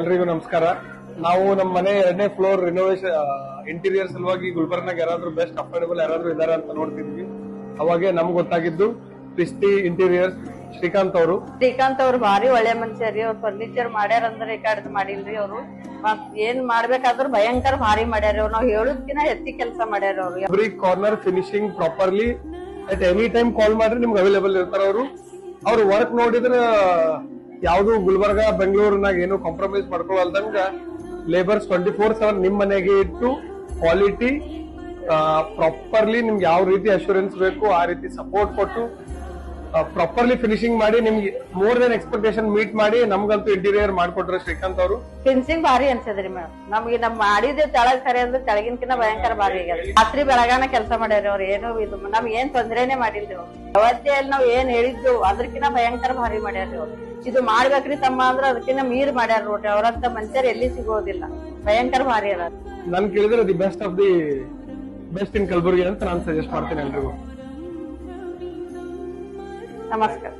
ಎಲ್ರಿಗೂ ನಮಸ್ಕಾರ. ನಾವು ನಮ್ಮ ಮನೆ 2ನೇ ಫ್ಲೋರ್ ರಿನೋವೇಷನ್ ಇಂಟೀರಿಯರ್ ಸಲುವಾಗಿ ಗುಲ್ಬರ್ನಾಗ ಯಾರಾದ್ರೂ ಬೆಸ್ಟ್ ಅಫೋರ್ಡಬಲ್ ಯಾರಾದ್ರೂ ಇದಾರೆ ಅಂತ ನೋಡ್ತಿದ್ವಿ. ಅವಾಗೆ ನಮ್ಗೆ ಗೊತ್ತಾಗಿದ್ದು ಪ್ರಿಸ್ಟಿ ಇಂಟೀರಿಯರ್ ಶ್ರೀಕಾಂತ್ ಅವರು ಭಾರಿ ಒಳ್ಳೆ ಮನುಷ್ಯರಿ. ಅವ್ರು ಫರ್ನಿಚರ್ ಮಾಡ್ಯಾರ ಅಂದ್ರೆ ಈ ಕಡೆ ಮಾಡಿಲ್ರಿ. ಅವ್ರು ಏನ್ ಮಾಡ್ಬೇಕಾದ್ರೂ ಭಯಂಕರ ಭಾರಿ ಮಾಡ್ಯಾರ. ಅವ್ರು ನಾವ್ ಹೇಳುದ್ಕಿನ ಹೆಚ್ಚಿ ಕೆಲಸ ಮಾಡ್ಯಾರ. ಅವ್ರು every corner finishing properly at any time call ಮಾಡ್ರಿ, ನಿಮ್ಗೆ ಅವೈಲೇಬಲ್ ಇರ್ತಾರ. ಅವ್ರು ವರ್ಕ್ ನೋಡಿದ್ರ ಯಾವ್ದು ಗುಲ್ಬರ್ಗಾ ಬೆಂಗಳೂರಿನಾಗ ಏನು ಕಾಂಪ್ರಮೈಸ್ ಮಾಡ್ಕೊಳಲ್ದಂಗ ಲೇಬರ್ಸ್ 24/7 ನಿಮ್ ಮನೆಗೆ ಇಟ್ಟು ಕ್ವಾಲಿಟಿ ಪ್ರಾಪರ್ಲಿ ನಿಮ್ಗೆ ಯಾವ ರೀತಿ ಅಶ್ಯೂರೆನ್ಸ್ ಬೇಕು ಆ ರೀತಿ ಸಪೋರ್ಟ್ ಕೊಟ್ಟು ಪ್ರಾಪರ್ಲಿ ಫಿನಿಶಿಂಗ್ ಮಾಡಿ ನಿಮ್ಗೆ ಮೋರ್ ದನ್ ಎಕ್ಸ್ಪೆಕ್ಟೇಷನ್ ಮೀಟ್ ಮಾಡಿ ನಮ್ಗಂತೂ ಇಂಟೀರಿಯರ್ ಮಾಡ್ಕೊಟ್ರೆ ಶ್ರೀಕಾಂತ್ ಅವರು. ಫಿನಿಶಿಂಗ್ ಭಾರಿ ಅನ್ಸದ್ರಿ ಮೇಡಮ್. ನಮ್ಗೆ ನಮ್ ಮಾಡಿದ ತೆಳಗ್ ಸರಿ ಅಂದ್ರೆ ತೆಳಗಿನ್ಕಿನ ಭಯಂಕರ ಭಾರಿ ಆಗ್ಯದ. ರಾತ್ರಿ ಬೆಳಗಾನ ಕೆಲಸ ಮಾಡ್ಯಾರ ಅವ್ರು. ಏನು ಇದು ನಮ್ಗೆ ಏನ್ ತೊಂದ್ರೆನೆ ಮಾಡಿಲ್ರಿ ಅವ್ರು. ಅವತ್ತೇಳಿ ನಾವ್ ಏನ್ ಹೇಳಿದ್ದು ಅದ್ರಕಿನ ಭಯಂಕರ ಭಾರಿ ಮಾಡ್ಯಾರ್ರಿ ಅವ್ರು. ಇದು ಮಾಡ್ಬೇಕ್ರಿ ತಮ್ಮ ಅಂದ್ರ ಅದಕ್ಕಿಂತ ಮೀರ್ ಮಾಡ್ಯಾರ ನೋಡ್ರಿ. ಅವ್ರಂತ ಮನುಷ್ಯರು ಎಲ್ಲಿ ಸಿಗೋದಿಲ್ಲ. ಭಯಂಕರ ಭಾರಿ ಅದ. ನನ್ ಕೇಳಿದ್ರೆ the best of the best in Kalaburagi ಅಂತ ನಾನು ಸಜೆಸ್ಟ್ ಮಾಡ್ತೇನೆ ಎಲ್ರಿಗೂ. ನಮಸ್ಕಾರ.